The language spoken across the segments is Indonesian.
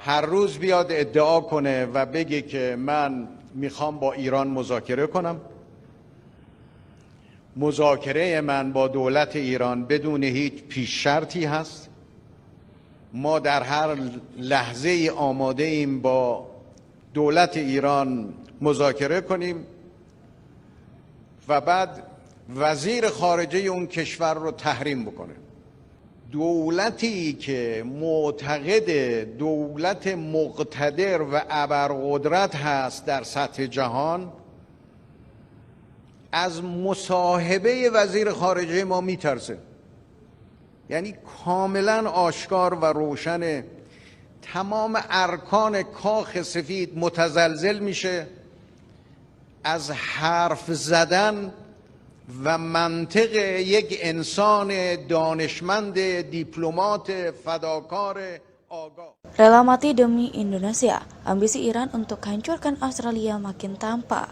هر روز بیاد ادعا کنه و بگه که من میخوام با ایران مذاکره کنم. مذاکره من با دولت ایران بدون هیچ پیش شرطی هست. ما در هر لحظه ای آماده ایم با دولت ایران مذاکره کنیم و بعد وزیر خارجه اون کشور رو تحریم بکنه. دولتی که معتقد دولت مقتدر و ابرقدرت هست در سطح جهان از مصاحبه وزیر خارجه ما میترسه. یعنی کاملا آشکار و روشن، تمام ارکان کاخ سفید متزلزل میشه. از حرف زدن و منطق یک انسان دانشمند، دیپلمات، فداکار آگاه. Rela mati demi Indonesia, ambisi Iran untuk hancurkan Australia makin tampak.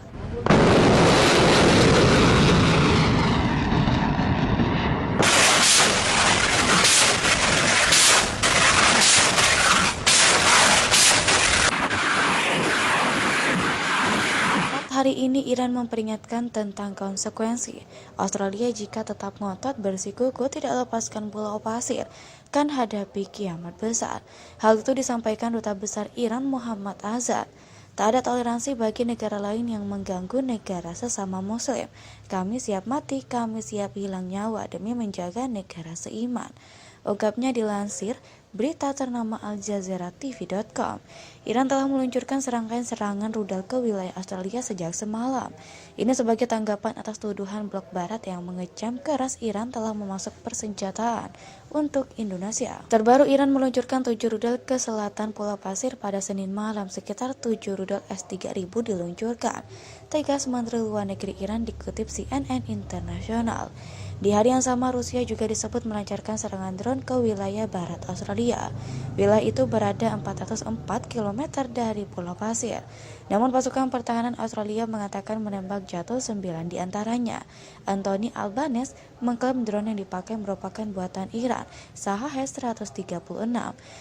Hari ini Iran memperingatkan tentang konsekuensi Australia jika tetap ngotot bersikuku tidak lepaskan Pulau Pasir kan hadapi kiamat besar. Hal itu disampaikan Duta Besar Iran Muhammad Azhar. Tak ada toleransi bagi negara lain yang mengganggu negara sesama muslim. Kami siap mati, kami siap hilang nyawa demi menjaga negara seiman. Ungkapnya dilansir berita ternama aljazeera.tv.com. Iran telah meluncurkan serangkaian serangan rudal ke wilayah Australia sejak semalam. Ini sebagai tanggapan atas tuduhan blok barat yang mengecam keras Iran telah memasok persenjataan untuk Indonesia. Terbaru, Iran meluncurkan 7 rudal ke selatan Pulau Pasir pada Senin malam. Sekitar 7 rudal S-3000 diluncurkan, tegas Menteri Luar Negeri Iran dikutip CNN Internasional. Di hari yang sama, Rusia juga disebut melancarkan serangan drone ke wilayah barat Australia. Wilayah itu berada 404 km dari Pulau Pasir. Namun pasukan pertahanan Australia mengatakan menembak jatuh 9 diantaranya. Anthony Albanese mengklaim drone yang dipakai merupakan buatan Iran, Shahed 136.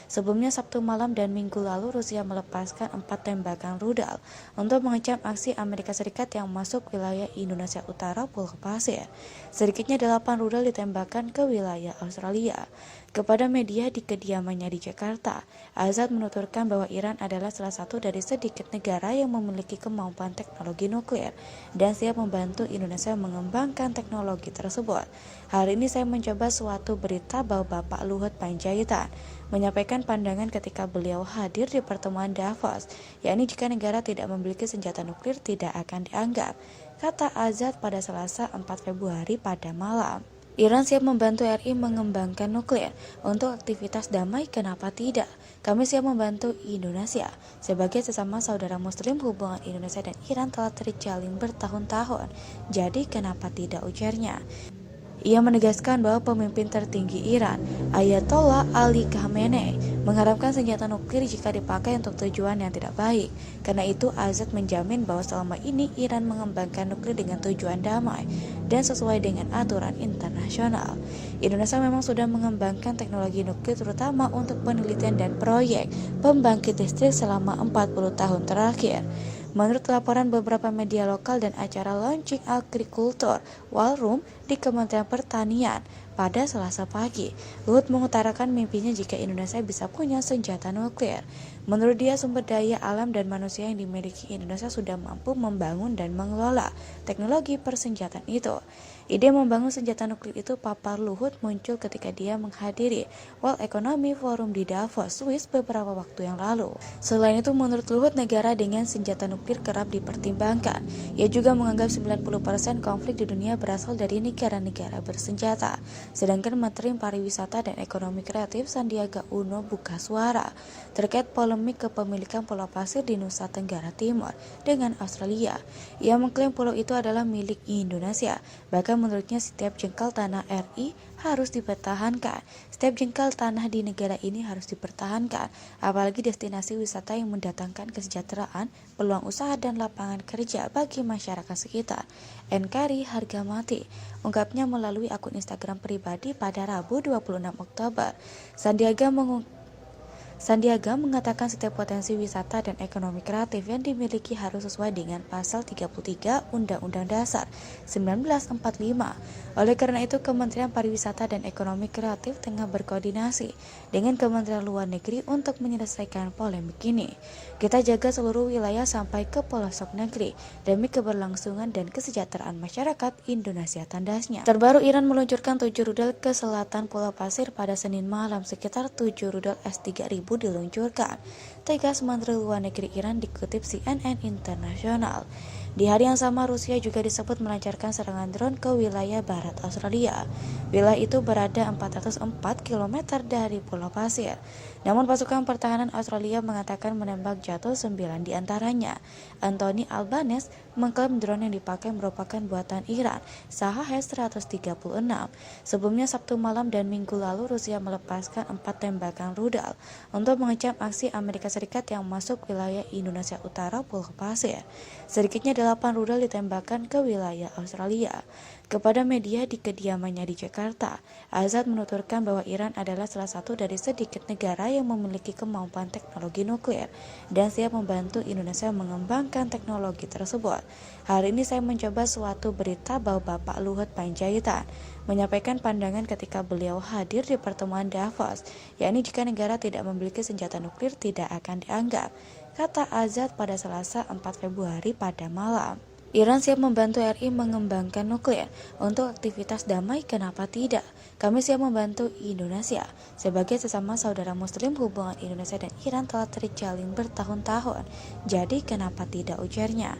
Sebelumnya Sabtu malam dan Minggu lalu Rusia melepaskan 4 tembakan rudal untuk mengecam aksi Amerika Serikat yang masuk wilayah Indonesia Utara Pulau Pasir. Sedikitnya 8 rudal ditembakkan ke wilayah Australia. Kepada media di kediamannya di Jakarta, Azhar menuturkan bahwa Iran adalah salah satu dari sedikit negara yang memiliki kemampuan teknologi nuklir dan siap membantu Indonesia mengembangkan teknologi tersebut. Hari ini saya mencoba suatu berita bahwa Bapak Luhut Panjaitan menyampaikan pandangan ketika beliau hadir di pertemuan Davos, yakni jika negara tidak memiliki senjata nuklir tidak akan dianggap, kata Azhar pada Selasa 4 Februari pada malam. Iran siap membantu RI mengembangkan nuklir untuk aktivitas damai, kenapa tidak? Kami siap membantu Indonesia. Sebagai sesama saudara muslim, hubungan Indonesia dan Iran telah terjalin bertahun-tahun. Jadi kenapa tidak, ujarnya. Ia menegaskan bahwa pemimpin tertinggi Iran, Ayatollah Ali Khamenei, mengharapkan senjata nuklir jika dipakai untuk tujuan yang tidak baik. Karena itu, Azhar menjamin bahwa selama ini Iran mengembangkan nuklir dengan tujuan damai dan sesuai dengan aturan internasional. Indonesia memang sudah mengembangkan teknologi nuklir terutama untuk penelitian dan proyek pembangkit listrik selama 40 tahun terakhir. Menurut laporan beberapa media lokal dan acara launching agrikultur War Room di Kementerian Pertanian pada Selasa pagi, Luhut mengutarakan mimpinya jika Indonesia bisa punya senjata nuklir. Menurut dia, sumber daya alam dan manusia yang dimiliki Indonesia sudah mampu membangun dan mengelola teknologi persenjataan itu. Ide membangun senjata nuklir itu, papar Luhut, muncul ketika dia menghadiri World Economic Forum di Davos, Swiss beberapa waktu yang lalu. Selain itu, menurut Luhut, negara dengan senjata nuklir kerap dipertimbangkan. Ia juga menganggap 90% konflik di dunia berasal dari negara-negara bersenjata. Sedangkan Menteri Pariwisata dan Ekonomi Kreatif Sandiaga Uno buka suara terkait polemik kepemilikan Pulau Pasir di Nusa Tenggara Timur dengan Australia. Ia mengklaim pulau itu adalah milik Indonesia. Bahkan menurutnya setiap jengkal tanah RI harus dipertahankan. Setiap jengkal tanah di negara ini harus dipertahankan, apalagi destinasi wisata yang mendatangkan kesejahteraan, peluang usaha dan lapangan kerja bagi masyarakat sekitar. NKRI harga mati, ungkapnya melalui Sandiaga mengatakan setiap potensi wisata dan ekonomi kreatif yang dimiliki harus sesuai dengan pasal 33 Undang-Undang Dasar 1945. Oleh karena itu, Kementerian Pariwisata dan Ekonomi Kreatif tengah berkoordinasi dengan Kementerian Luar Negeri untuk menyelesaikan polemik ini. Kita jaga seluruh wilayah sampai ke pelosok negeri demi keberlangsungan dan kesejahteraan masyarakat Indonesia, tandasnya. Terbaru, Iran meluncurkan 7 rudal ke selatan Pulau Pasir pada Senin malam. Sekitar 7 rudal S-3000 diluncurkan, tegas Menteri Luar Negeri Iran, dikutip CNN Internasional. Di hari yang sama, Rusia juga disebut melancarkan serangan drone ke wilayah barat Australia. Wilayah itu berada 404 km dari Pulau Pasir. Namun pasukan pertahanan Australia mengatakan menembak jatuh 9 diantaranya. Anthony Albanese mengklaim drone yang dipakai merupakan buatan Iran, Shahed 136. Sebelumnya Sabtu malam dan Minggu lalu, Rusia melepaskan 4 tembakan rudal untuk mengecam aksi Amerika Serikat yang masuk wilayah Indonesia Utara Pulau Pasir. Sedikitnya 8 rudal ditembakkan ke wilayah Australia. Kepada media di kediamannya di Jakarta, Azad menuturkan bahwa Iran adalah salah satu dari sedikit negara yang memiliki kemampuan teknologi nuklir dan siap membantu Indonesia mengembangkan teknologi tersebut. Hari ini saya mencoba suatu berita bahwa Bapak Luhut Panjaitan menyampaikan pandangan ketika beliau hadir di pertemuan Davos, yakni jika negara tidak memiliki senjata nuklir tidak akan dianggap, kata Azad pada Selasa 4 Februari pada malam. Iran siap membantu RI mengembangkan nuklir untuk aktivitas damai, kenapa tidak? Kami siap membantu Indonesia. Sebagai sesama saudara muslim, hubungan Indonesia dan Iran telah terjalin bertahun-tahun. Jadi kenapa tidak, ujarnya.